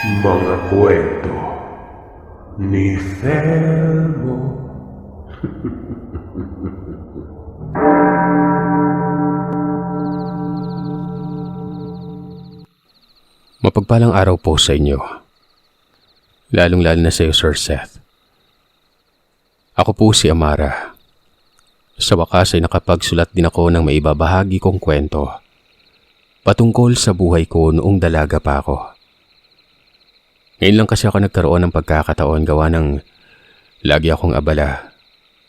Mga kwento ni Felmo. Mapagpalang araw po sa inyo, lalong-lalo na sa iyo, Sir Seth. Ako po si Amara. Sa wakas ay nakapagsulat din ako ng maibabahagi kong kwento patungkol sa buhay ko noong dalaga pa ako. Ngayon lang kasi ako nagkaroon ng pagkakataon gawa ng lagi akong abala,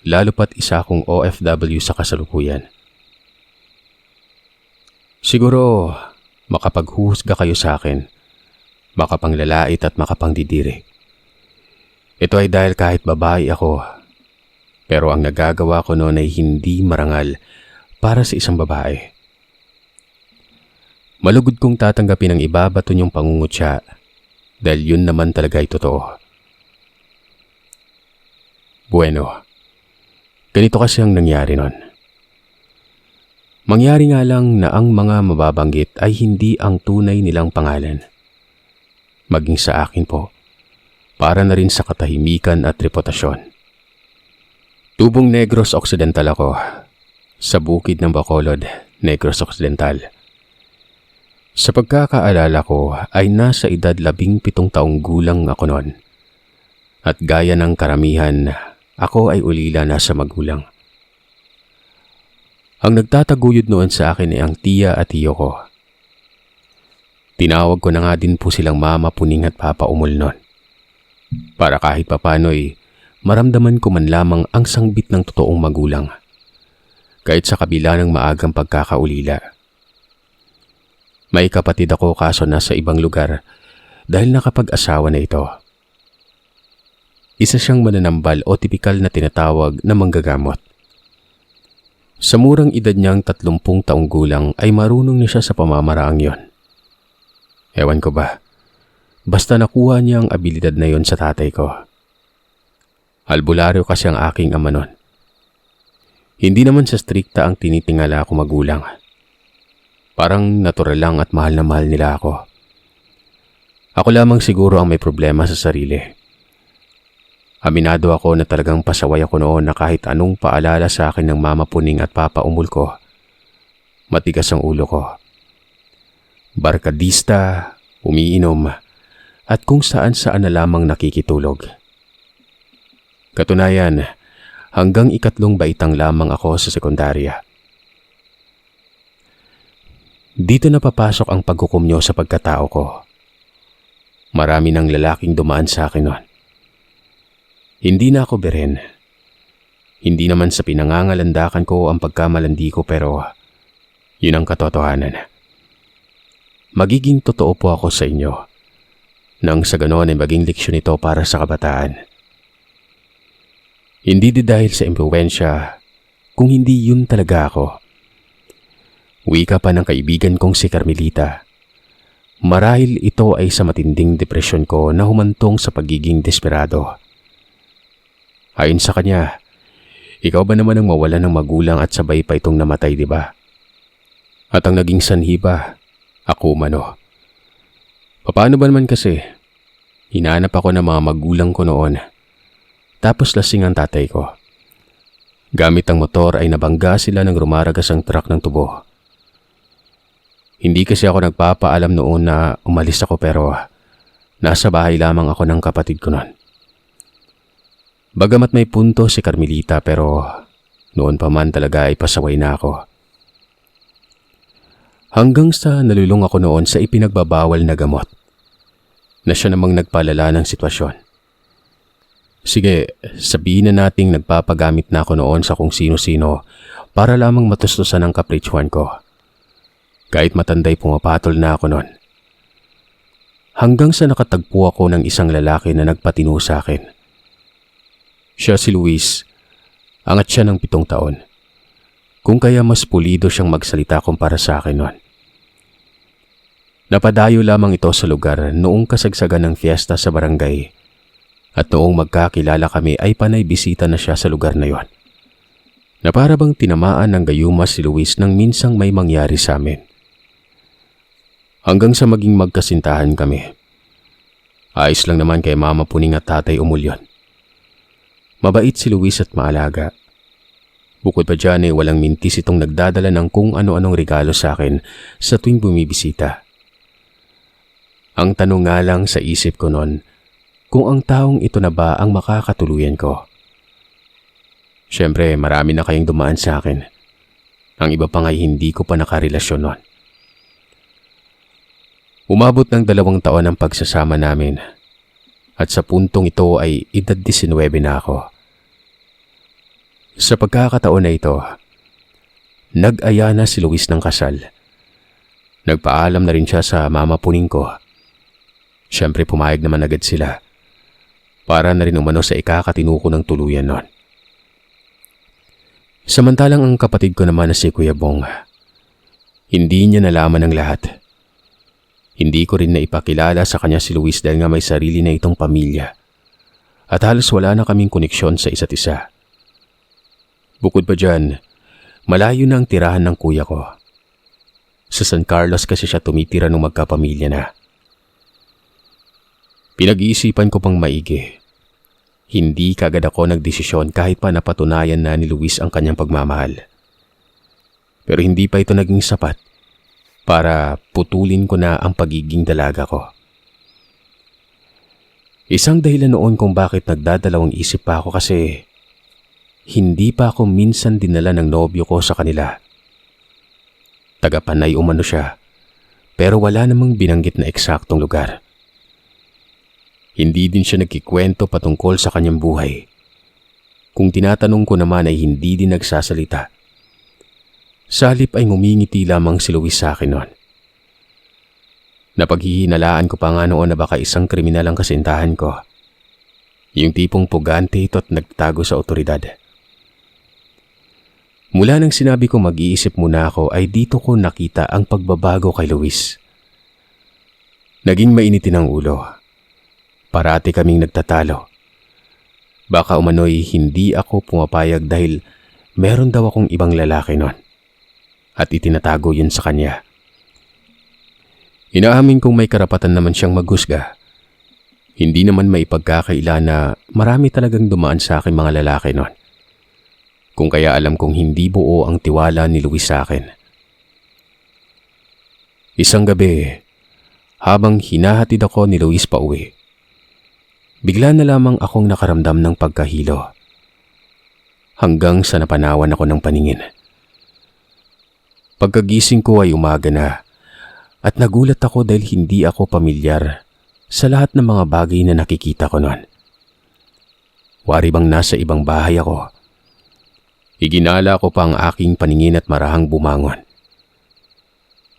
lalo pat isa akong OFW sa kasalukuyan. Siguro makapaghuhusga kayo sa akin, makapanglalait at makapangdidiri. Ito ay dahil kahit babae ako, pero ang nagagawa ko noon ay hindi marangal para sa isang babae. Malugod kong tatanggapin ang iba bato niyong pangungutya dahil yun naman talaga ay totoo. Bueno, ganito kasi ang nangyari noon. Mangyari nga lang na ang mga mababanggit ay hindi ang tunay nilang pangalan. Maging sa akin po, para na rin sa katahimikan at reputasyon. Tubong Negros Occidental ako, sa bukid ng Bacolod, Negros Occidental. Sa pagkakaalala ko ay nasa edad 17 taong gulang ako noon. At gaya ng karamihan, ako ay ulila na sa magulang. Ang nagtataguyod noon sa akin ay ang tiya at tiyo ko. Tinawag ko na nga din po silang mama, puning at papa umul noon. Para kahit papano'y maramdaman ko man lamang ang sangbit ng totoong magulang. Kahit sa kabila ng maagang pagkakaulila. May kapatid ako kaso nasa ibang lugar dahil nakapag-asawa na ito. Isa siyang mananambal o tipikal na tinatawag na manggagamot. Sa murang edad niyang 30 taong gulang ay marunong na siya sa pamamaraang yon. Ewan ko ba, basta nakuha niya ang abilidad na yon sa tatay ko. Albularyo kasi ang aking ama nun. Hindi naman sa strikta ang tinitingala ko magulang. Parang natural lang at mahal na mahal nila ako. Ako lamang siguro ang may problema sa sarili. Aminado ako na talagang pasaway ako noon na kahit anong paalala sa akin ng mama puning at papa umul ko, matigas ang ulo ko. Barkadista, umiinom, at kung saan-saan na lamang nakikitulog. Katunayan, hanggang 3 baitang lamang ako sa sekundarya. Dito na papasok ang pagkukumyo sa pagkatao ko. Marami ng lalaking dumaan sa akin noon. Hindi na ako beren. Hindi naman sa pinangangalandakan ko ang pagkamalandi ko pero yun ang katotohanan. Magiging totoo po ako sa inyo nang sa ganon ay maging leksyon ito para sa kabataan. Hindi di dahil sa impluwensya kung hindi yun talaga ako. Wika pa ng kaibigan kong si Carmelita. Marahil ito ay sa matinding depresyon ko na humantong sa pagiging desperado. Ayon sa kanya, ikaw ba naman ang mawala ng magulang at sabay pa itong namatay, di ba? At ang naging sanhi ba, ako mano. Paano ba naman kasi? Hinahanap ako ng mga magulang ko noon. Tapos lasing ang tatay ko. Gamit ang motor ay nabangga sila ng rumaragas ang truck ng tubo. Hindi kasi ako nagpapaalam noon na umalis ako pero nasa bahay lamang ako ng kapatid ko noon. Bagamat may punto si Carmelita pero noon pa man talaga ay pasaway na ako. Hanggang sa nalulung ako noon sa ipinagbabawal na gamot na siya namang nagpalala ng sitwasyon. Sige, sabihin na nating nagpapagamit na ako noon sa kung sino-sino para lamang matustusan ang kapritsyuhan ko. Kahit matanday pumapatol na ako noon. Hanggang sa nakatagpo ako ng isang lalaki na nagpatino sa akin. Siya si Luis, angat siya ng 7 taon. Kung kaya mas pulido siyang magsalita kumpara sa akin noon. Napadayo lamang ito sa lugar noong kasagsagan ng fiesta sa barangay. At noong magkakilala kami ay panay bisita na siya sa lugar na yon. Na para bang tinamaan ng gayuma si Luis nang minsang may mangyari sa amin. Hanggang sa maging magkasintahan kami. Ayos lang naman kay Mama Puning at Tatay Umulyon. Mabait si Luis at maalaga. Bukod pa dyan walang mintis itong nagdadala ng kung ano-anong regalo sa akin sa tuwing bumibisita. Ang tanong nga lang sa isip ko noon, kung ang taong ito na ba ang makakatuluyan ko. Siyempre, marami na kayong dumaan sa akin. Ang iba pa nga'y hindi ko pa nakarelasyon noon. Umabot ng 2 taon ang pagsasama namin at sa puntong ito ay edad 19 na ako. Sa pagkakataon na ito, nag-aya na si Luis ng kasal. Nagpaalam na rin siya sa Mama Puning ko. Siyempre pumayag naman agad sila para na rin umano sa ikakatinuko ng tuluyan noon. Samantalang ang kapatid ko naman na si Kuya Bong, hindi niya nalaman ang lahat. Hindi ko rin naipakilala sa kanya si Luis dahil nga may sarili na itong pamilya at halos wala na kaming koneksyon sa isa't isa. Bukod pa dyan, malayo na ang tirahan ng kuya ko. Sa San Carlos kasi siya tumitira nung magkapamilya na. Pinag-iisipan ko pang maigi. Hindi kagad ako nagdesisyon kahit pa napatunayan na ni Luis ang kanyang pagmamahal. Pero hindi pa ito naging sapat para putulin ko na ang pagiging dalaga ko. Isang dahilan noon kung bakit nagdadalawang isip pa ako kasi hindi pa ako minsan dinala ng nobyo ko sa kanila. Tagapanay umano siya, pero wala namang binanggit na eksaktong lugar. Hindi din siya nagkikwento patungkol sa kanyang buhay. Kung tinatanong ko naman ay hindi din nagsasalita. Sa halip ay ngumingiti lamang si Luis sa akin noon. Napaghihinalaan ko pa nga noon na baka isang kriminal ang kasintahan ko. Yung tipong pugante ito at nagtago sa otoridad. Mula nang sinabi ko mag-iisip muna ako ay dito ko nakita ang pagbabago kay Luis. Naging mainitin ang ulo. Parati kaming nagtatalo. Baka umano'y hindi ako pumapayag dahil meron daw akong ibang lalaki noon. At itinatago yun sa kanya. Inaamin kong may karapatan naman siyang maghusga. Hindi naman maipagkakaila na marami talagang dumaan sa akin mga lalaki noon. Kung kaya alam kong hindi buo ang tiwala ni Luis sa akin. Isang gabi, habang hinahatid ako ni Luis pa uwi, bigla na lamang akong nakaramdam ng pagkahilo. Hanggang sa napanawan ako ng paningin. Pagkagising ko ay umaga na at nagulat ako dahil hindi ako pamilyar sa lahat ng mga bagay na nakikita ko noon. Wari bang nasa ibang bahay ako. Iginala ko pa ang aking paningin at marahang bumangon.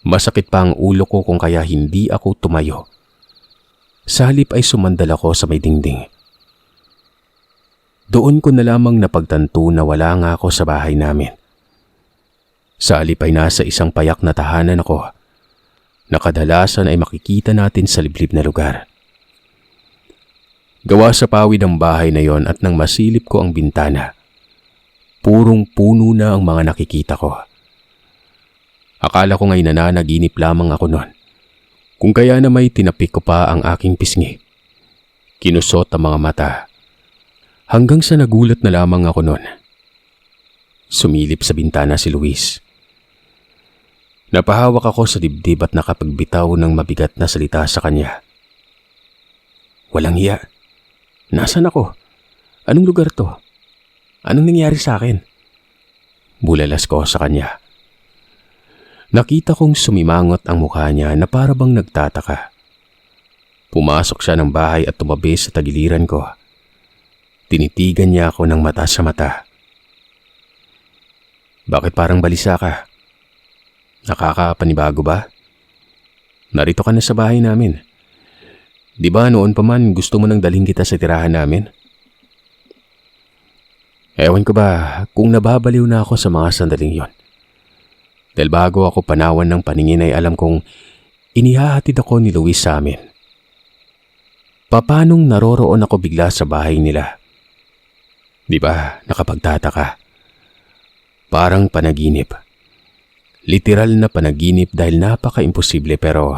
Masakit pa ang ulo ko kung kaya hindi ako tumayo. Sa halip ay sumandal ako sa may dingding. Doon ko na lamang napagtanto na wala nga ako sa bahay namin. Sa halip ay nasa isang payak na tahanan ako na kadalasan ay makikita natin sa liblib na lugar. Gawa sa pawid ang bahay na yon at nang masilip ko ang bintana, purong puno na ang mga nakikita ko. Akala ko nga'y nananaginip lamang ako noon. Kung kaya na may tinapik ko pa ang aking pisngi. Kinusot ang mga mata. Hanggang sa nagulat na lamang ako noon. Sumilip sa bintana si Luis. Napahawak ako sa dibdib at nakapagbitaw ng mabigat na salita sa kanya. Walang hiya. Nasaan ako? Anong lugar to? Anong nangyari sa akin? Bulalas ko sa kanya. Nakita kong sumimangot ang mukha niya na para bang nagtataka. Pumasok siya ng bahay at tumabi sa tagiliran ko. Tinitigan niya ako ng mata sa mata. Bakit parang balisa ka? Nakakapanibago ba? Narito ka na sa bahay namin. Di ba noon pa man gusto mo nang dalhin kita sa tirahan namin? Ewan ko ba kung nababaliw na ako sa mga sandaling yon. Dahil bago ako panawan ng paningin ay alam kong inihahatid ako ni Luis sa amin. Papanong naroroon ako bigla sa bahay nila? Di ba nakapagtataka? Parang panaginip. Literal na panaginip dahil napaka-imposible pero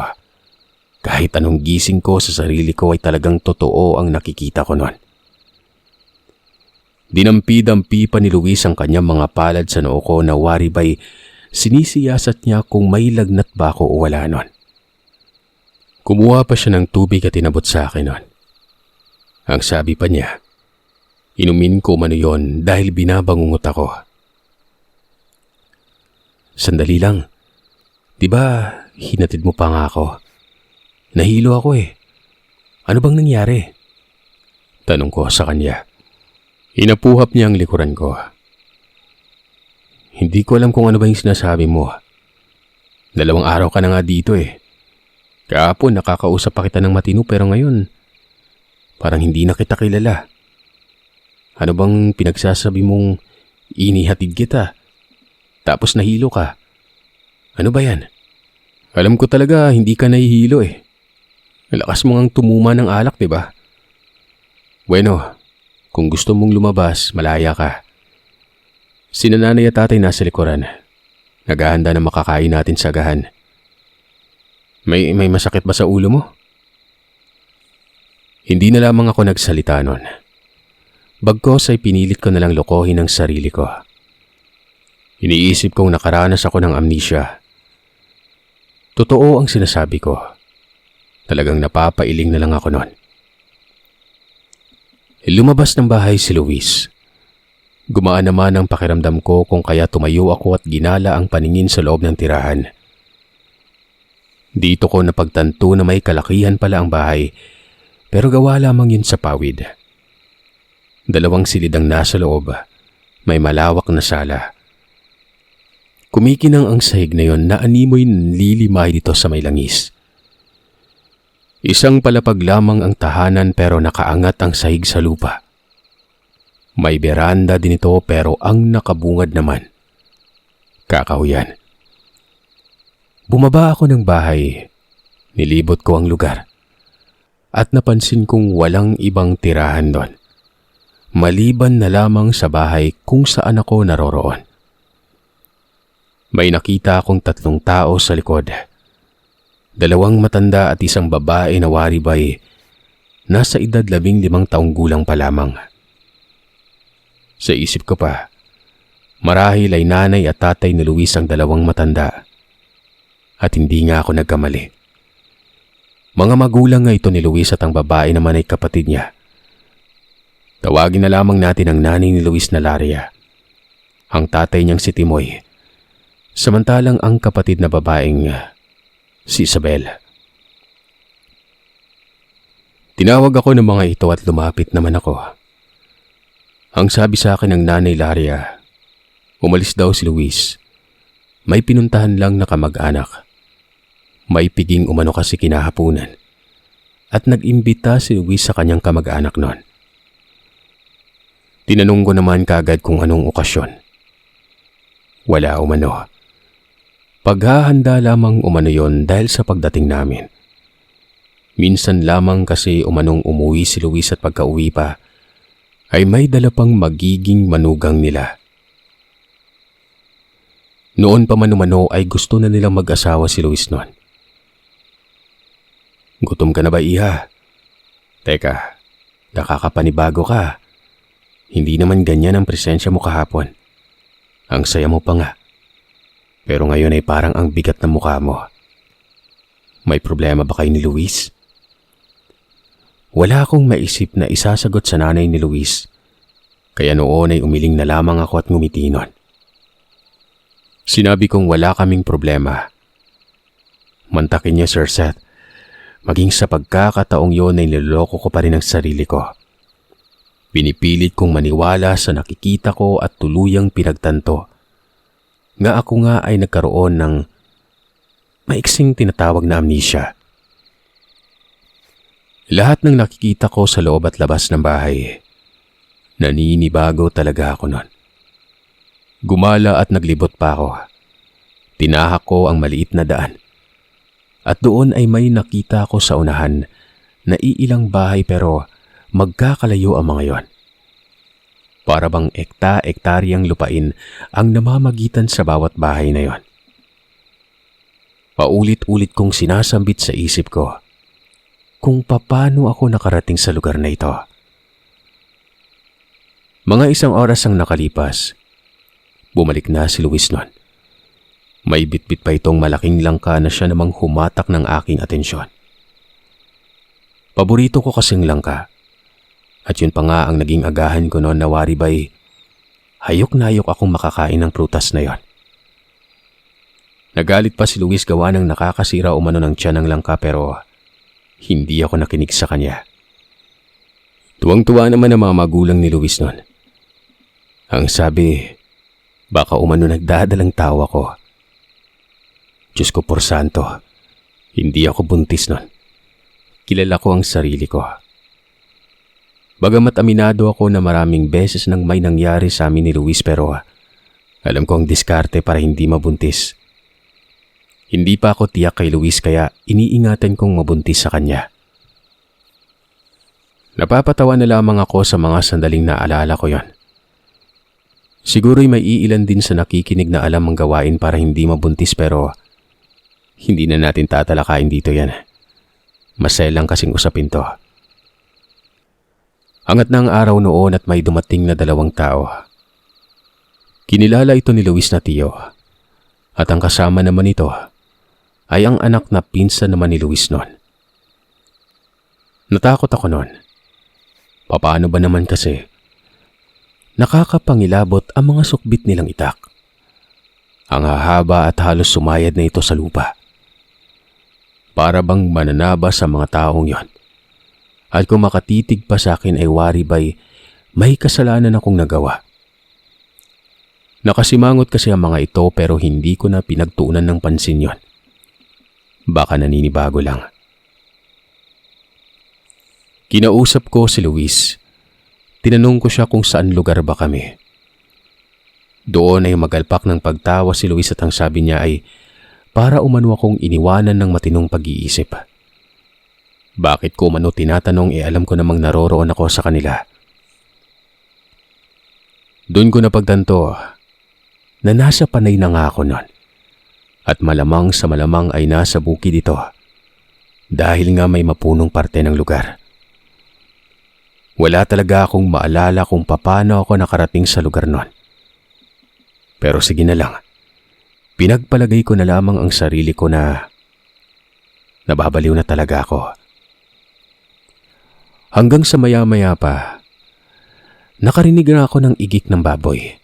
Kahit anong gising ko sa sarili ko ay talagang totoo ang nakikita ko noon. Dinampi-dampi pa ni Luis ang kanyang mga palad sa noo ko na wari ba'y sinisiyasat niya kung may lagnat ba ako o wala noon. Kumuha pa siya ng tubig at inabot sa akin noon. Ang sabi pa niya, inumin ko man yon dahil binabangungot ako. Sandali lang, di ba hinatid mo pa nga ako? Nahilo ako eh. Ano bang nangyari? Tanong ko sa kanya. Inapuhap niya ang likuran ko. Hindi ko alam kung ano ba yung sinasabi mo. 2 araw ka na nga dito eh. Kahapon nakakausap pa kita ng matino pero ngayon parang hindi na kita kilala. Ano bang pinagsasabi mong inihatid kita? Tapos nahilo ka. Ano ba yan? Alam ko talaga hindi ka nahihilo eh. Lakas mo ngang tumuma ng alak, di ba? Bueno, kung gusto mong lumabas, malaya ka. Sina nanay at tatay nasa likuran. Naghahanda na makakain natin sa agahan. May masakit ba sa ulo mo? Hindi na lamang ako nagsalita nun. Bagkos ay pinilit ko na lang lokohin ang sarili ko. Iniisip kong nakaranas ako ng amnesia. Totoo ang sinasabi ko. Talagang napapailing na lang ako noon. Lumabas ng bahay si Luis. Gumaan naman ang pakiramdam ko kung kaya tumayo ako at ginala ang paningin sa loob ng tirahan. Dito ko napagtanto na may kalakihan pala ang bahay, pero gawa lamang yun sa pawid. 2 silid ang nasa loob, may malawak na sala. Kumikinang ang sahig na yon na animoy nililimay dito sa may langis. Isang palapag lamang ang tahanan pero nakaangat ang sahig sa lupa. May beranda din ito pero ang nakabungad naman. Kakahuyan. Bumaba ako ng bahay. Nilibot ko ang lugar. At napansin kong walang ibang tirahan doon. Maliban na lamang sa bahay kung saan ako naroroon. May nakita akong 3 tao sa likod. 2 matanda at isang babae na waribay, nasa edad 15 taong gulang pa lamang. Sa isip ko pa, marahil ay nanay at tatay ni Luis ang 2 matanda. At hindi nga ako nagkamali. Mga magulang nga ito ni Luis at ang babae naman ay kapatid niya. Tawagin na lamang natin ang nanay ni Luis na Laria. Ang tatay niyang si Timoy. Samantalang ang kapatid na babaeng si Isabel. Tinawag ako ng mga ito at lumapit naman ako. Ang sabi sa akin ng nanay Laria, umalis daw si Luis. May pinuntahan lang na kamag-anak. May piging umano kasi kinahapunan. At nag-imbita si Luis sa kanyang kamag-anak noon. Tinanong ko naman kagad kung anong okasyon. Wala umano. Paghahanda lamang umano yon dahil sa pagdating namin. Minsan lamang kasi umanong umuwi si Luis at pagka-uwi pa, ay may dala pang magiging manugang nila. Noon pa man umano ay gusto na nilang mag-asawa si Luis noon. Gutom ka na ba, iha? Teka, nakakapanibago ka. Hindi naman ganyan ang presensya mo kahapon. Ang saya mo pa nga. Pero ngayon ay parang ang bigat ng mukha mo. May problema ba kayo ni Luis? Wala akong maisip na isasagot sa nanay ni Luis. Kaya noon ay umiling na lamang ako at ngumiti nun. Sinabi kong wala kaming problema. Mantakin niya, Sir Seth. Maging sa pagkakataong yon ay niloloko ko pa rin ang sarili ko. Pinipilit kong maniwala sa nakikita ko at tuluyang pinagtanto. Nga ako nga ay nagkaroon ng maiksing tinatawag na amnesia. Lahat ng nakikita ko sa loob at labas ng bahay, naninibago talaga ako nun. Gumala at naglibot pa ako. Tinahak ko ang maliit na daan. At doon ay may nakita ko sa unahan na iilang bahay pero magkakalayo ang mga yon. Para bang ektaryang lupain ang namamagitan sa bawat bahay na yon. Paulit-ulit kong sinasambit sa isip ko kung paano ako nakarating sa lugar na ito. Mga 1 oras ang nakalipas. Bumalik na si Luis noon. May bitbit pa itong malaking langka na siya namang humatak ng aking atensyon. Paborito ko kasing langka. At yun pa nga ang naging agahan ko noon na waribay, hayok na hayok akong makakain ng prutas na yon. Nagalit pa si Luis gawa ng nakakasira umano ng tiyan ng langka pero hindi ako nakinig sa kanya. Tuwang-tuwa naman ang mga magulang ni Luis noon. Ang sabi, baka umano nagdadalang tawa ko. Diyos ko por santo, hindi ako buntis noon. Kilala ko ang sarili ko. Bagamat aminado ako na maraming beses nang may nangyari sa amin ni Luis pero alam ko ang diskarte para hindi mabuntis. Hindi pa ako tiyak kay Luis kaya iniingatan kong mabuntis sa kanya. Napapatawa na lamang ako sa mga sandaling naalala ko yon. Siguro'y may iilan din sa nakikinig na alam ang gawain para hindi mabuntis pero hindi na natin tatalakayin dito yan. Masaya lang kasing usapin to. Angat na ang araw noon at may dumating na 2 tao. Kinilala ito ni Luis na tiyo at ang kasama naman ito ay ang anak na pinsan naman ni Luis noon. Natakot ako noon. Paano ba naman kasi? Nakakapangilabot ang mga sukbit nilang itak. Ang hahaba at halos sumayad na ito sa lupa. Para bang mananaba sa mga taong yon. At kung makatitig pa sa akin ay waribay, may kasalanan akong nagawa. Nakasimangot kasi ang mga ito pero hindi ko na pinagtuunan ng pansin yon. Baka naninibago lang. Kinausap ko si Luis. Tinanong ko siya kung saan lugar ba kami. Doon ay magalpak ng pagtawa si Luis at ang sabi niya ay para umano akong iniwanan ng matinong pag-iisip. Bakit ko umano tinatanong alam ko namang naroroon ako sa kanila. Doon ko napagtanto na nasa panay na nga ako noon. At malamang sa malamang ay nasa bukid ito dahil nga may mapunong parte ng lugar. Wala talaga akong maalala kung paano ako nakarating sa lugar noon. Pero sige na lang, pinagpalagay ko na lamang ang sarili ko na nababaliw na talaga ako. Hanggang sa maya-maya pa, nakarinig na ako ng igik ng baboy.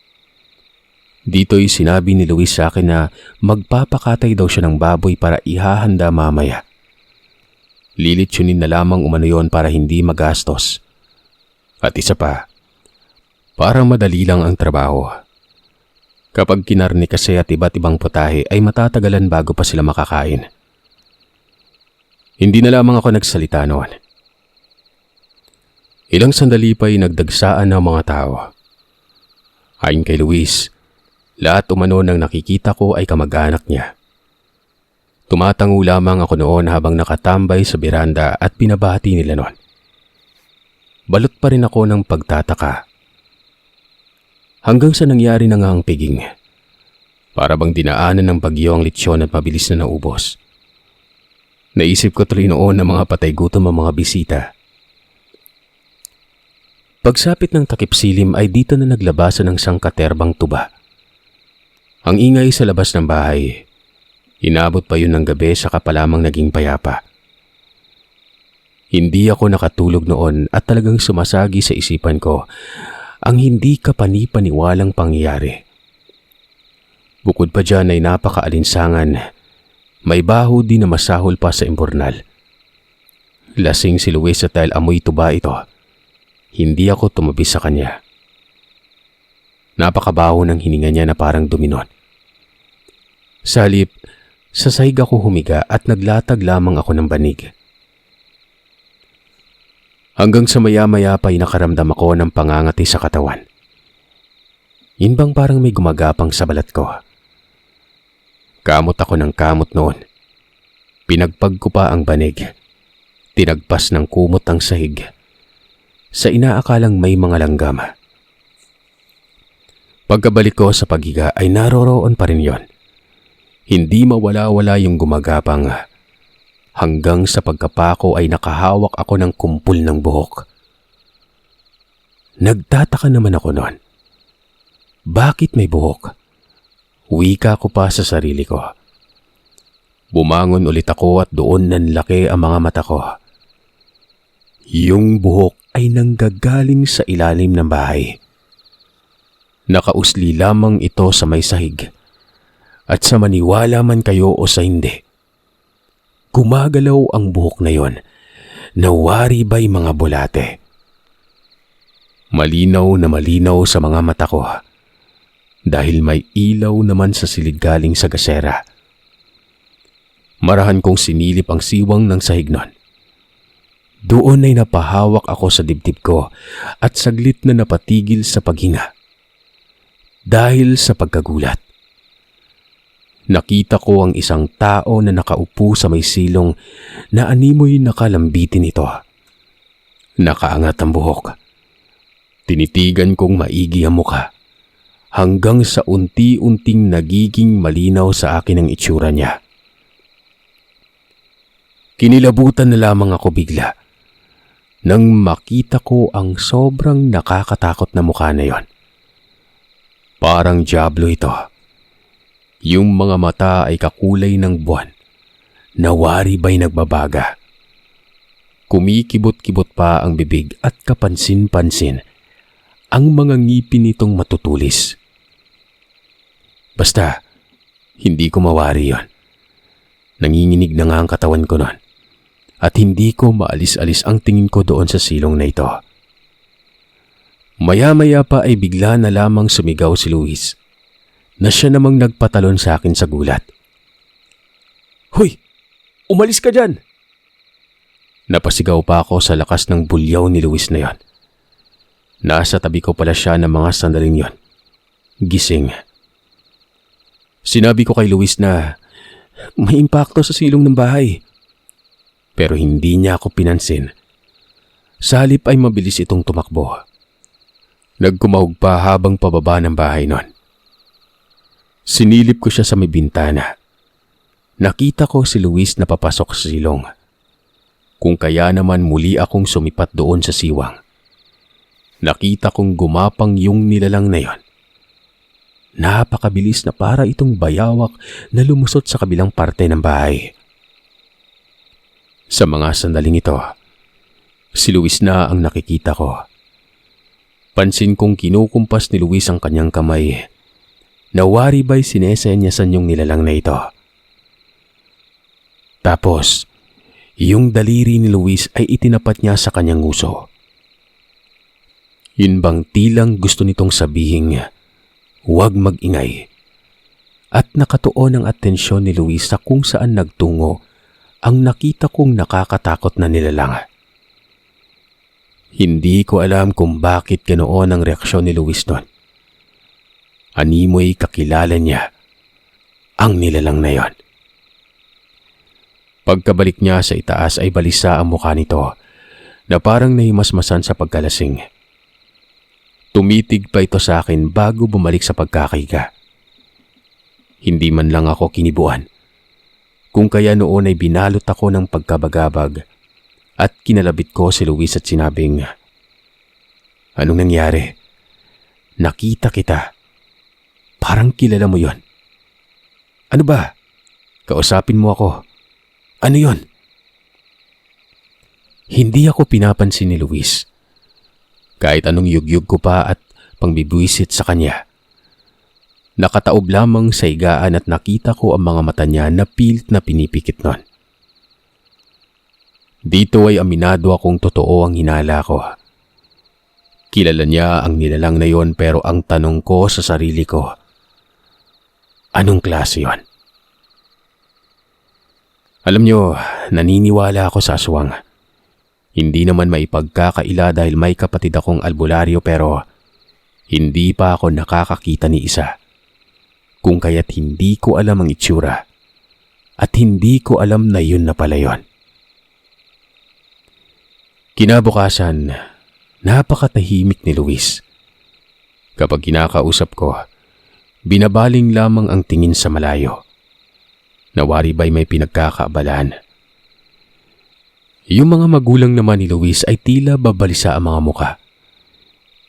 Dito'y sinabi ni Luis sa akin na magpapakatay daw siya ng baboy para ihahanda mamaya. Lilitsunin na lamang umano yon para hindi magastos. At isa pa, para madali lang ang trabaho. Kapag kinarni kasi at iba't ibang putahe ay matatagalan bago pa sila makakain. Hindi na lamang ako nagsalita noon. Ilang sandali pa'y nagdagsaan ng mga tao. Ayon kay Luis, lahat umano ng nakikita ko ay kamag-anak niya. Tumatango lamang ako noon habang nakatambay sa beranda at binabati nila noon. Balot pa rin ako ng pagtataka. Hanggang sa nangyari na nga ang piging. Para bang dinaanan ng bagyo ang litsyon at mabilis na naubos. Naisip ko tuloy noon na mga patay gutom ang mga bisita. Pagsapit ng takip silim ay dito na naglabasan ng sangkaterbang tuba. Ang ingay sa labas ng bahay. Inabot pa yun ng gabi saka pa lamang naging payapa. Hindi ako nakatulog noon at talagang sumasagi sa isipan ko ang hindi kapani-paniwalang pangyayari. Bukod pa dyan ay napakaalinsangan, may baho din na masahol pa sa imbornal. Lasing si Luis at dahil amoy tuba ito, hindi ako tumabi sa kanya. Napakabaho ng hininga niya na parang duminon. Sa halip, sa sahig ako humiga at naglatag lamang ako ng banig. Hanggang sa maya-maya pa'y nakaramdam ako ng pangangati sa katawan. Yun bang parang may gumagapang sa balat ko. Kamot ako ng kamot noon. Pinagpag ko pa ang banig. Tinagpas ng kumot ang sahig. Sa inaakalang may mga langgam. Pagkabalik ko sa paghiga ay naroroon pa rin yon. Hindi mawala-wala yung gumagapang hanggang sa pagkapako ay nakahawak ako ng kumpul ng buhok. Nagtataka naman ako noon. Bakit may buhok? Wika ko pa sa sarili ko. Bumangon ulit ako at doon nanlaki ang mga mata ko. Yung buhok ay nanggagaling sa ilalim ng bahay. Nakausli lamang ito sa may sahig. At sa maniwala man kayo o sa hindi, gumagalaw ang buhok na yon. Nawari ba'y mga bulate? Malinaw na malinaw sa mga mata ko dahil may ilaw naman sa silid galing sa gasera. Marahan kong sinilip ang siwang ng sahig nun. Doon ay napahawak ako sa dibdib ko at saglit na napatigil sa paghinga. Dahil sa pagkagulat. Nakita ko ang isang tao na nakaupo sa may silong na animoy nakalambitin ito. Nakaangat ang buhok. Tinitigan kong maigi ang mukha hanggang sa unti-unting nagiging malinaw sa akin ang itsura niya. Kinilabutan na lamang ako bigla nang makita ko ang sobrang nakakatakot na mukha na yon. Parang dyablo ito. Yung mga mata ay kakulay ng buwan. Nawari ba'y nagbabaga? Kumikibot-kibot pa ang bibig at kapansin-pansin ang mga ngipin nitong matutulis. Basta, hindi ko mawari yon. Nanginginig na nga ang katawan ko noon at hindi ko maalis-alis ang tingin ko doon sa silong na ito. Maya-maya pa ay bigla na lamang sumigaw si Luis na siya namang nagpatalon sa akin sa gulat. "Hoy! Umalis ka dyan!" Napasigaw pa ako sa lakas ng bulyaw ni Luis na yon. Nasa tabi ko pala siya ng mga sandaling yon. Gising. Sinabi ko kay Luis na may impakto sa silong ng bahay. Pero hindi niya ako pinansin. Sa halip ay mabilis itong tumakbo. Nagkumahog pa habang pababa ng bahay nun. Sinilip ko siya sa may bintana. Nakita ko si Luis na papasok sa silong. Kung kaya naman muli akong sumipat doon sa siwang. Nakita kong gumapang yung nilalang na yon. Napakabilis na para itong bayawak na lumusot sa kabilang parte ng bahay. Sa mga sandaling ito, si Luis na ang nakikita ko. Pansin kong kinukumpas ni Luis ang kanyang kamay. Nawari ba'y sinesenyasan yung nilalang na ito? Tapos, yung daliri ni Luis ay itinapat niya sa kanyang nguso. Yun bang tilang gusto nitong sabihin, huwag mag-ingay. At nakatuon ang atensyon ni Luis sa kung saan nagtungo ang nakita kong nakakatakot na nilalang. Hindi ko alam kung bakit ganoon ang reaksyon ni Luis doon. Animoy kakilala niya ang nilalang na yon. Pagkabalik niya sa itaas ay balisa ang mukha nito na parang nahimasmasan sa pagkalasing. Tumitig pa ito sa akin bago bumalik sa pagkakahiga. Hindi man lang ako kinibuan. Kung kaya noon ay binalot ako ng pagkabagabag at kinalabit ko si Luis at sinabing, "Anong nangyari? Nakita kita. Parang kilala mo yon. Ano ba? Kausapin mo ako. Ano yon?" Hindi ako pinapansin ni Luis. Kahit anong yugyug ko pa at pangbibwisit sa kanya. Nakataob lamang sa higaan at nakita ko ang mga mata niya na pilit na pinipikit nun. Dito ay aminado akong totoo ang hinala ko. Kilala niya ang nilalang na yon pero ang tanong ko sa sarili ko, anong klase yon? Alam niyo, naniniwala ako sa aswang. Hindi naman maipagkakaila dahil may kapatid akong albularyo pero hindi pa ako nakakakita ni isa. Kung kaya't hindi ko alam ang itsura at hindi ko alam na yun na pala yun. Kinabukasan, napakatahimik ni Luis. Kapag kinakausap ko, binabaling lamang ang tingin sa malayo. Nawari ba'y may pinagkakaabalan? Yung mga magulang naman ni Luis ay tila babalisa ang mga muka.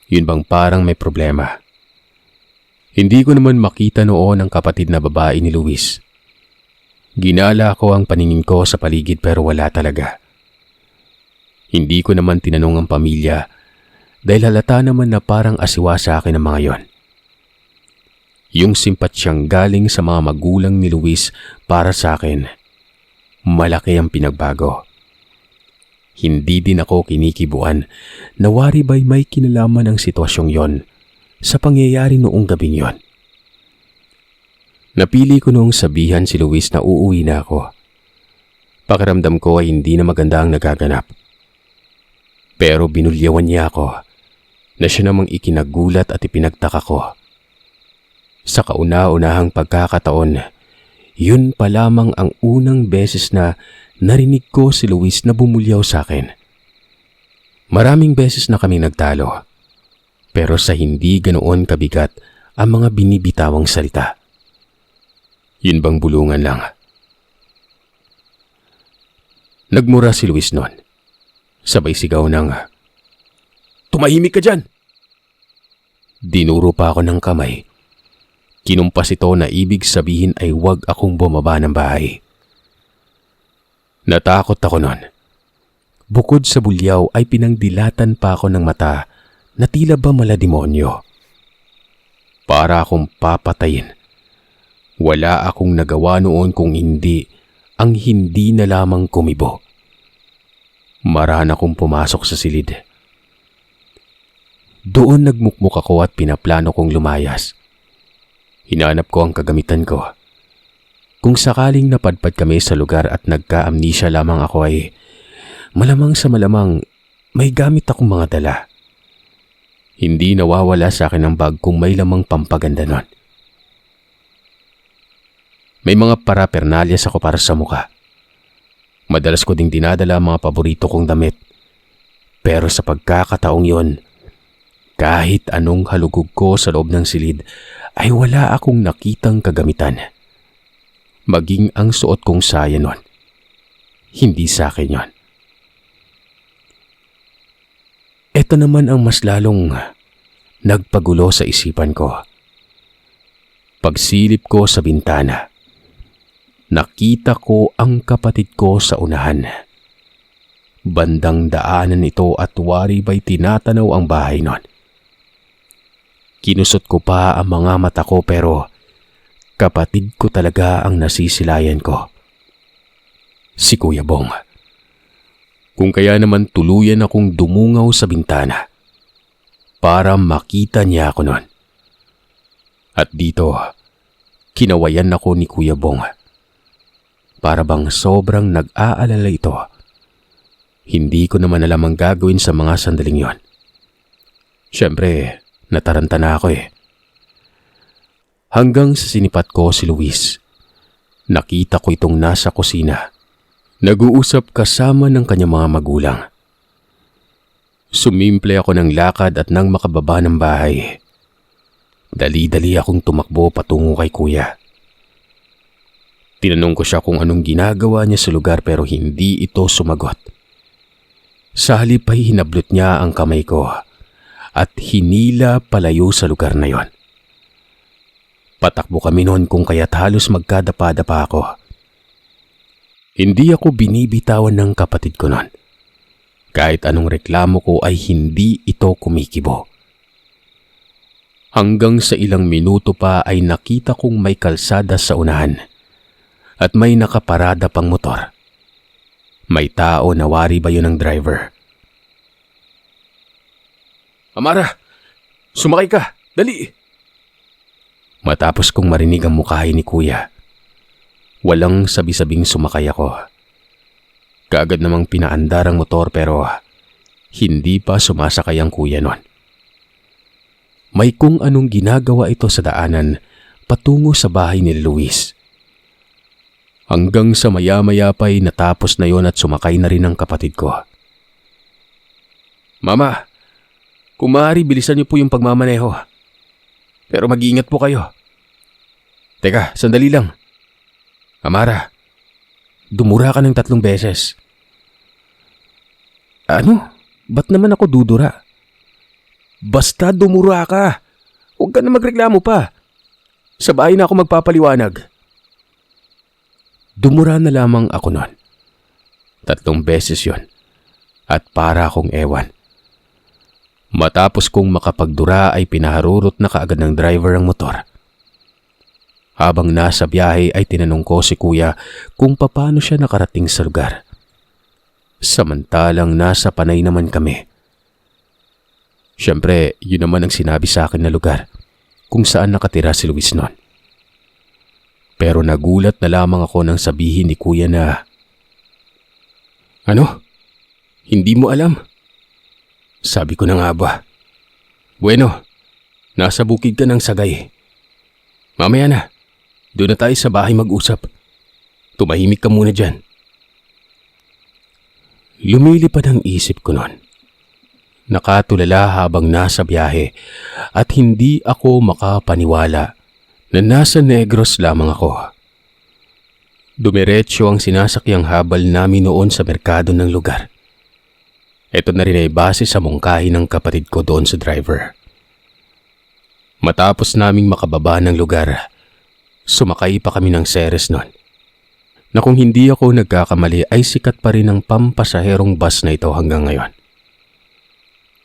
Yun bang parang may problema? Hindi ko naman makita noon ang kapatid na babae ni Luis. Ginala ko ang paningin ko sa paligid pero wala talaga. Hindi ko naman tinanong ang pamilya dahil halata naman na parang asiwa sa akin ang mga yon. Yung simpatyang galing sa mga magulang ni Luis para sa akin, malaki ang pinagbago. Hindi din ako kinikibuan na wari ba'y may kinalaman ang sitwasyong yon sa pangyayari noong gabing yon. Napili ko noong sabihan si Luis na uuwi na ako. Pakiramdam ko ay hindi na maganda ang nagaganap. Pero binulyawan niya ako na siya namang ikinagulat at ipinagtaka ko. Sa kauna-unahang pagkakataon, yun pa lamang ang unang beses na narinig ko si Luis na bumulyaw sa akin. Maraming beses na kaming nagtalo, pero sa hindi ganoon kabigat ang mga binibitawang salita. Yun bang bulungan lang? Nagmura si Luis noon. Sabay sigaw ng, "Tumahimik ka dyan!" Dinuro pa ako ng kamay. Kinumpas ito na ibig sabihin ay huwag akong bumaba ng bahay. Natakot ako noon. Bukod sa bulyaw ay pinangdilatan pa ako ng mata na tila ba malademonyo. Para akong papatayin. Wala akong nagawa noon kung hindi ang hindi na lamang kumibo. Marahan akong pumasok sa silid. Doon nagmukmuk ako at pinaplano kong lumayas. Hinanap ko ang kagamitan ko. Kung sakaling napadpad kami sa lugar at nagka-amnesia lamang ako ay malamang sa malamang may gamit akong mga dala. Hindi nawawala sa akin ang bag kung may lamang pampaganda nun. May mga parapernalyas ako para sa muka. Madalas ko ding dinadala ang mga paborito kong damit. Pero sa pagkakataong yon, kahit anong halugog ko sa loob ng silid, ay wala akong nakitang kagamitan. Maging ang suot kong saya nun. Hindi sa akin yon. Ito naman ang mas lalong nagpagulo sa isipan ko. Pagsilip ko sa bintana, nakita ko ang kapatid ko sa unahan. Bandang daanan ito at wari ba'y tinatanaw ang bahay nun. Kinusot ko pa ang mga mata ko pero kapatid ko talaga ang nasisilayan ko. Si Kuya Bong. Kung kaya naman tuluyan akong dumungaw sa bintana para makita niya ako nun. At dito, kinawayan ako ni Kuya Bong. Para bang sobrang nag-aalala ito. Hindi ko naman alam ang gagawin sa mga sandaling yon. Siyempre, nataranta na ako eh. Hanggang sa sinipat ko si Luis. Nakita ko itong nasa kusina. Nag-uusap kasama ng kanyang mga magulang. Sumimple ako ng lakad at nang makababa ng bahay, dali-dali akong tumakbo patungo kay Kuya. Tinanong ko siya kung anong ginagawa niya sa lugar pero hindi ito sumagot. Sa halip ay hinablot niya ang kamay ko at hinila palayo sa lugar na yon. Patakbo kami noon kung kaya't halos magkadapa-dapa ako. Hindi ako binibitawan ng kapatid ko noon. Kahit anong reklamo ko ay hindi ito kumikibo. Hanggang sa ilang minuto pa ay nakita kong may kalsada sa unahan at may nakaparada pang motor. May tao na wari ba yun ang driver? "Amara, sumakay ka! Dali!" Matapos kong marinig ang mukhahin ni Kuya, walang sabi-sabing sumakay ako. Kaagad namang pinaandar ang motor pero hindi pa sumasakay ang Kuya nun. May kung anong ginagawa ito sa daanan patungo sa bahay ni Luis. Hanggang sa maya-maya pa'y natapos na yon at sumakay na rin ang kapatid ko. "Mama, kung maaari bilisan niyo po yung pagmamaneho. Pero mag-iingat po kayo." "Teka, sandali lang. Amara, dumura ka ng 3 beses. Ano? Ba't naman ako dudura? Basta dumura ka. Huwag ka na magreklamo pa. Sa bahay na ako magpapaliwanag. Dumura na lamang ako nun. 3 beses yon. At para akong ewan. Matapos kong makapagdura ay pinaharurot na kaagad ng driver ang motor. Habang nasa biyahe ay tinanong ko si kuya kung paano siya nakarating sa lugar. Samantalang nasa Panay naman kami. Siyempre, yun naman ang sinabi sa akin na lugar kung saan nakatira si Luis noon. Pero nagulat na lamang ako nang sabihin ni kuya na, "Ano? Hindi mo alam?" Sabi ko na nga ba. "Bueno, nasa bukid ka ng Sagay. Mamaya na, doon na tayo sa bahay mag-usap. Tumahimik ka muna dyan." Lumilipad ang isip ko noon. Nakatulala habang nasa biyahe at hindi ako makapaniwala na nasa Negros lamang ako. Dumiretso ang sinasakyang habal namin noon sa merkado ng lugar. Ito na rin ay base sa mungkahi ng kapatid ko doon sa driver. Matapos naming makababa ng lugar, sumakay pa kami ng Ceres noon. Na kung hindi ako nagkakamali ay sikat pa rin ang pampasaherong bus na ito hanggang ngayon.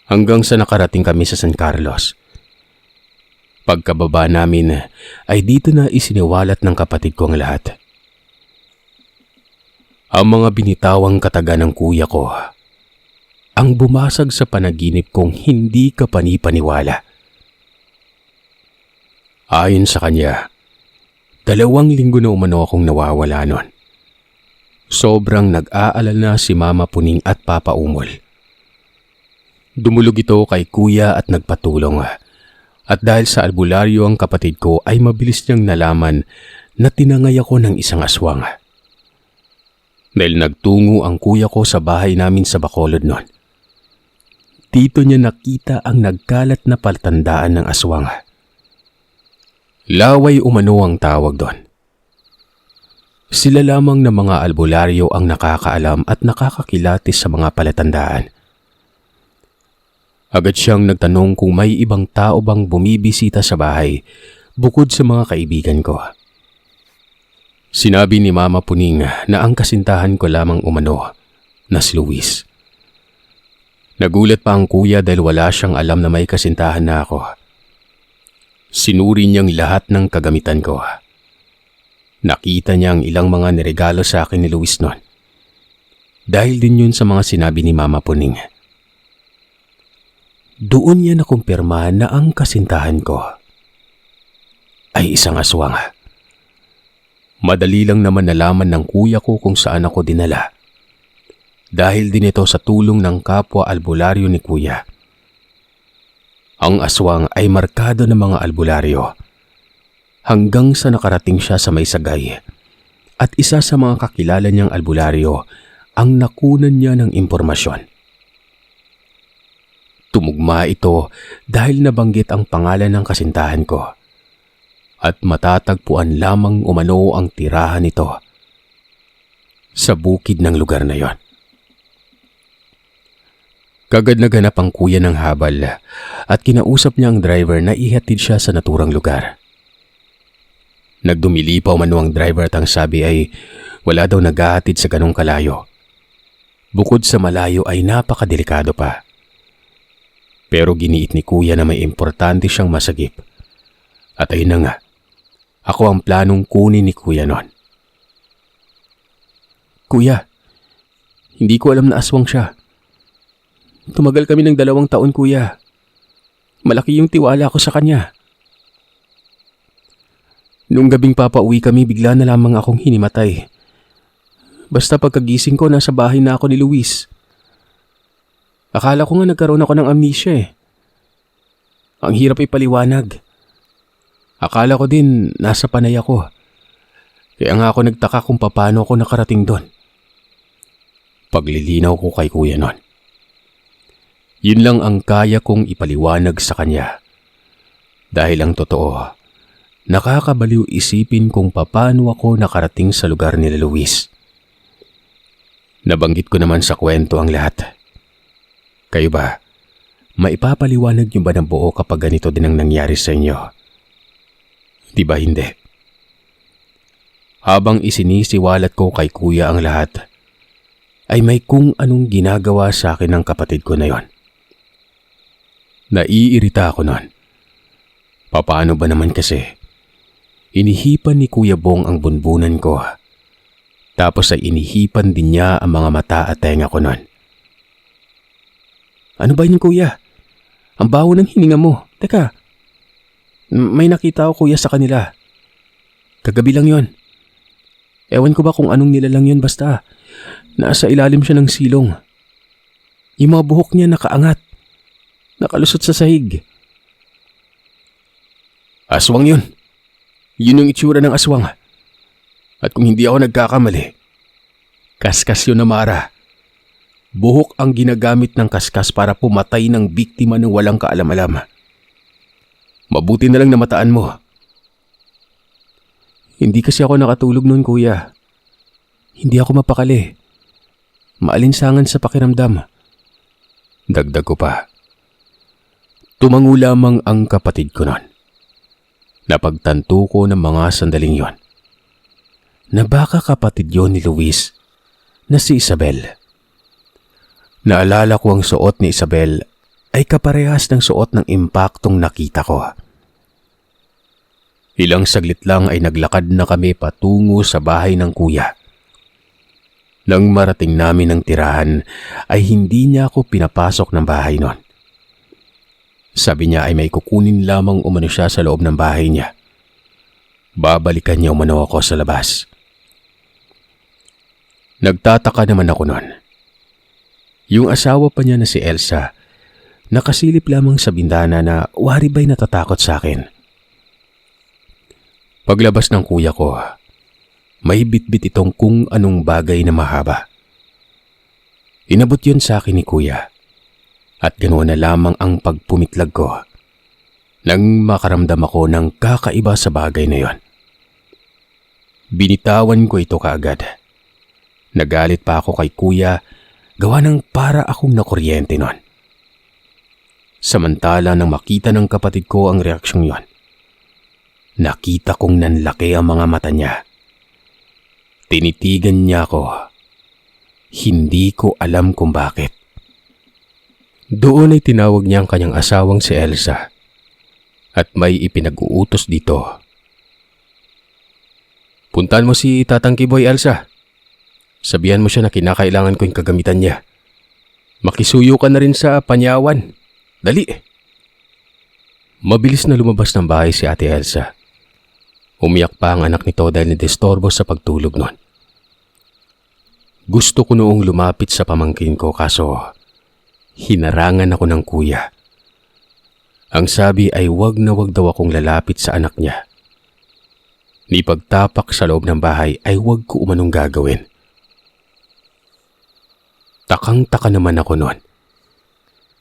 Hanggang sa nakarating kami sa San Carlos. Pagkababa namin ay dito na isiniwalat ng kapatid ko ang lahat. Ang mga binitawang kataga ng kuya ko ang bumasag sa panaginip kong hindi ka panipaniwala. Ayon sa kanya, 2 linggo na umano akong nawawala nun. Sobrang nag-aalala si Mama Puning at Papa Umol. Dumulog ito kay kuya at nagpatulong. At dahil sa albularyo ang kapatid ko ay mabilis niyang nalaman na tinangay ako ng isang aswang. Dahil nagtungo ang kuya ko sa bahay namin sa Bacolod noon. Dito niya nakita ang nagkalat na palatandaan ng aswang. Laway umano ang tawag doon. Sila lamang na mga albularyo ang nakakaalam at nakakakilatis sa mga palatandaan. Agad siyang nagtanong kung may ibang tao bang bumibisita sa bahay bukod sa mga kaibigan ko. Sinabi ni Mama Puning na ang kasintahan ko lamang umano na si Luis. Nagulat pa ang kuya dahil wala siyang alam na may kasintahan na ako. Sinuri niyang lahat ng kagamitan ko. Nakita niya ang ilang mga niregalo sa akin ni Luis noon. Dahil din yun sa mga sinabi ni Mama Puning. Doon niya nakumpirma na ang kasintahan ko ay isang aswang. Madali lang naman nalaman ng kuya ko kung saan ako dinala. Dahil din ito sa tulong ng kapwa albularyo ni kuya. Ang aswang ay markado ng mga albularyo. Hanggang sa nakarating siya sa may Sagay at isa sa mga kakilala niyang albularyo ang nakunan niya ng impormasyon. Tumugma ito dahil nabanggit ang pangalan ng kasintahan ko at matatagpuan lamang umano ang tirahan nito sa bukid ng lugar na yon. Kagad naganap ang kuya ng habal at kinausap niya ang driver na ihatid siya sa naturang lugar. Nagdumilipaw man ang driver at ang sabi ay wala daw naghahatid sa ganong kalayo. Bukod sa malayo ay napakadelikado pa. Pero giniit ni kuya na may importante siyang masagip. At ayun na nga, ako ang planong kunin ni kuya noon. "Kuya, hindi ko alam na aswang siya. Tumagal kami ng 2 taon, kuya. Malaki yung tiwala ko sa kanya. Noong gabing papauwi kami, bigla na lamang akong hinimatay. Basta pagkagising ko, nasa bahay na ako ni Luis. Akala ko nga nagkaroon ako ng amnesia eh. Ang hirap ipaliwanag. Akala ko din nasa Panay ako. Kaya nga ako nagtaka kung paano ako nakarating doon." Paglilinaw ko kay kuya noon. Yun lang ang kaya kong ipaliwanag sa kanya. Dahil ang totoo, nakakabaliw isipin kung paano ako nakarating sa lugar nila Luis. Nabanggit ko naman sa kwento ang lahat. Kayo ba? Maipapaliwanag niyo ba ng buo kapag ganito din ang nangyari sa inyo? Di ba hindi? Habang isinisiwalat ko kay kuya ang lahat, ay may kung anong ginagawa sa akin ng kapatid ko na yon. Naiirita ako nun. Paano ba naman kasi? Inihipan ni Kuya Bong ang bunbunan ko. Tapos ay inihipan din niya ang mga mata at tenga ko nun. Ano ba yun, kuya? Ang baho ng hininga mo. Teka, may nakita ko kuya sa kanila. Kagabi lang yon. Ewan ko ba kung anong nilalang yun, basta nasa ilalim siya ng silong. Yung mga buhok niya nakaangat. Nakalusot sa sahig. Aswang yun. Yun yung itsura ng aswang. At kung hindi ako nagkakamali, kaskas yun na Mara. Buhok ang ginagamit ng kaskas para pumatay ng biktima ng walang kaalam-alam. Mabuti na lang namataan mo. Hindi kasi ako nakatulog noon, kuya. Hindi ako mapakali. Maalinsangan sa pakiramdam. Dagdag ko pa. Tumango lamang ang kapatid ko noon. Napagtanto ko ng mga sandaling yon na baka kapatid yon ni Luis na si Isabel. Naalala ko ang suot ni Isabel ay kaparehas ng suot ng impaktong nakita ko. Ilang saglit lang ay naglakad na kami patungo sa bahay ng kuya. Nang marating namin ang tirahan ay hindi niya ako pinapasok ng bahay noon. Sabi niya ay may kukunin lamang umano siya sa loob ng bahay niya. Babalikan niya umano ako sa labas. Nagtataka naman ako noon. Yung asawa pa niya na si Elsa, nakasilip lamang sa bintana na wari ba'y natatakot sa akin. Paglabas ng kuya ko, may bitbit itong kung anong bagay na mahaba. Inabot yun sa akin ni kuya. At ganoon na lamang ang pagpumitlag ko nang makaramdam ako ng kakaiba sa bagay na yon. Binitawan ko ito kaagad. Nagalit pa ako kay kuya gawa ng para akong nakuryente nun. Samantala nang makita ng kapatid ko ang reaksyong yon, nakita kong nanlaki ang mga mata niya. Tinitigan niya ako. Hindi ko alam kung bakit. Doon ay tinawag niya ang kanyang asawang si Elsa at may ipinag-uutos dito. Puntahan mo si Tatang Kiboy, Elsa. Sabihan mo siya na kinakailangan ko yung kagamitan niya. Makisuyo ka na rin sa panyawan. Dali! Mabilis na lumabas ng bahay si Ate Elsa. Umiyak pa ang anak nito dahil nadistorbo sa pagtulog nun. Gusto ko noong lumapit sa pamangkin ko kaso hinarangan ako ng kuya. Ang sabi ay wag na wag daw akong lalapit sa anak niya. Ni pagtapak sa loob ng bahay ay wag ko umanong gagawin. Takang-taka naman ako noon.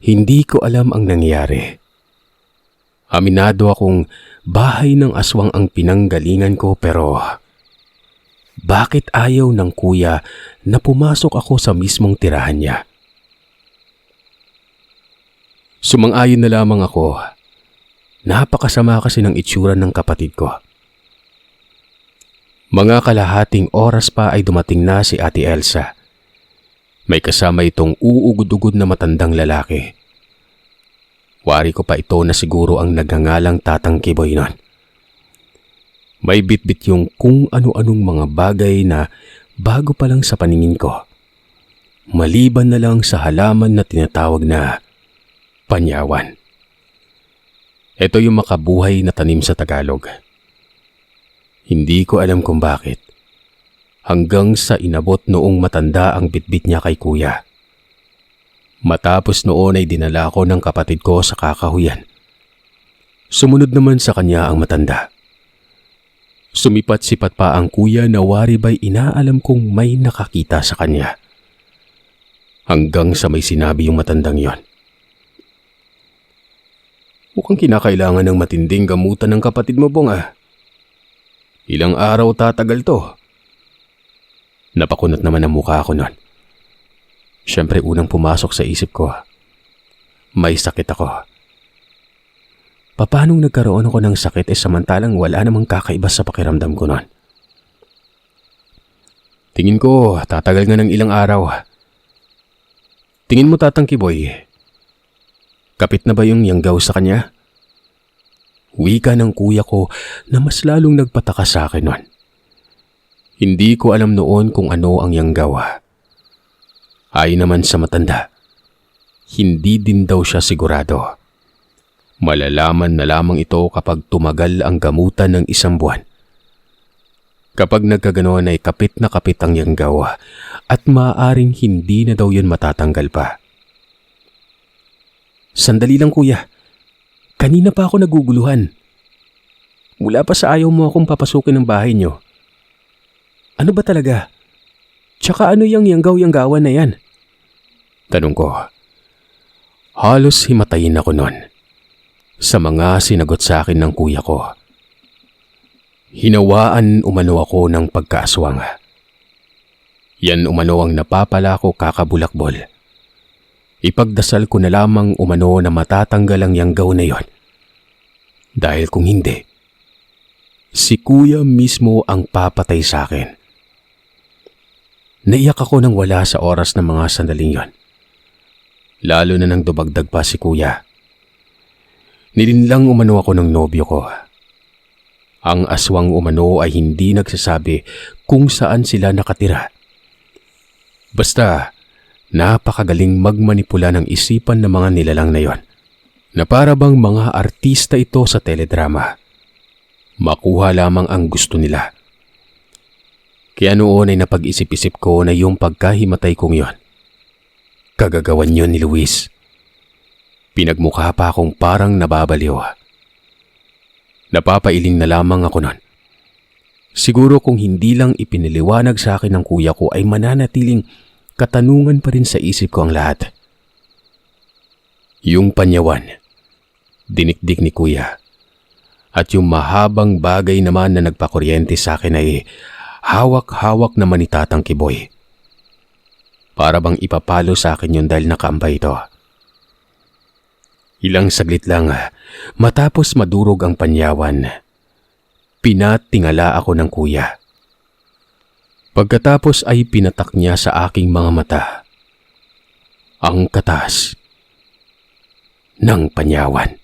Hindi ko alam ang nangyari. Aminado akong bahay ng aswang ang pinanggalingan ko pero bakit ayaw ng kuya na pumasok ako sa mismong tirahan niya? Sumang-ayon na lamang ako. Napakasama kasi ng itsura ng kapatid ko. Mga kalahating oras pa ay dumating na si Ate Elsa. May kasama itong uugod-ugod na matandang lalaki. Wari ko pa ito na siguro ang nagngangalang Tatang Kiboy nun. May bitbit yung kung ano-anong mga bagay na bago pa lang sa paningin ko. Maliban na lang sa halaman na tinatawag na panyawan. Ito yung makabuhay na tanim sa Tagalog. Hindi ko alam kung bakit. Hanggang sa inabot noong matanda ang bitbit niya kay kuya. Matapos noon ay dinala ko ng kapatid ko sa kakahuyan. Sumunod naman sa kanya ang matanda. Sumipat-sipat pa ang kuya na wari ba'y inaalam kong may nakakita sa kanya. Hanggang sa may sinabi yung matandang yon. Mukhang kinakailangan ng matinding gamutan ng kapatid mo, Bong ah. Ilang araw tatagal to. Napakunot naman ang mukha ko nun. Siyempre unang pumasok sa isip ko, May sakit ako. Paanong nagkaroon ako ng sakit samantalang wala namang kakaiba sa pakiramdam ko noon? Tingin ko, tatagal nga ng ilang araw. Tingin mo, Tatang Kiboy, kapit na ba yung yanggaw sa kanya? Wika ng kuya ko na mas lalong nagpataka sa akin noon. Hindi ko alam noon kung ano ang yanggaw. Ay naman sa matanda, hindi din daw siya sigurado. Malalaman na lamang ito kapag tumagal ang gamutan ng 1 buwan. Kapag nagkaganoon ay kapit na kapit ang yanggaw at maaaring hindi na daw yun matatanggal pa. Sandali lang kuya, kanina pa ako naguguluhan. Mula pa sa ayaw mo akong papasukin ng bahay niyo. Ano ba talaga? Tsaka ano yung yanggaw-yanggawan na yan? Tanong ko. Halos himatayin ako noon sa mga sinagot sa akin ng kuya ko. Hinawaan umano ako ng pagkaaswang. Yan umano ang napapala ko kakabulakbol. Ipagdasal ko na lamang umano na matatanggal ang yanggaw na yon. Dahil kung hindi, si kuya mismo ang papatay sa akin. Naiyak ako nang wala sa oras ng mga sandaling yon. Lalo na nang dumagdag pa si kuya. Nilinlang umano ako ng nobyo ko. Ang aswang umano ay hindi nagsasabi kung saan sila nakatira. Basta, napakagaling magmanipula ng isipan ng mga nilalang na yon, na para bang mga artista ito sa teledrama. Makuha lamang ang gusto nila. Kaya noon ay napag-isip-isip ko na yung pagkahimatay kong yon, kagagawan yon ni Luis. Pinagmukha pa akong parang nababaliw. Napapailing na lamang ako nun. Siguro kung hindi lang ipiniliwanag sa akin ng kuya ko ay mananatiling katanungan pa rin sa isip ko ang lahat. Yung panyawan, dinikdik ni kuya. At yung mahabang bagay naman na nagpakuryente sa akin ay hawak-hawak naman ni Tatang Kiboy. Para bang ipapalo sa akin yun dahil nakaambay ito. Ilang saglit lang, matapos madurog ang panyawan, pinatingala ako ng kuya. Pagkatapos ay pinatak niya sa aking mga mata ang katas ng panyawan.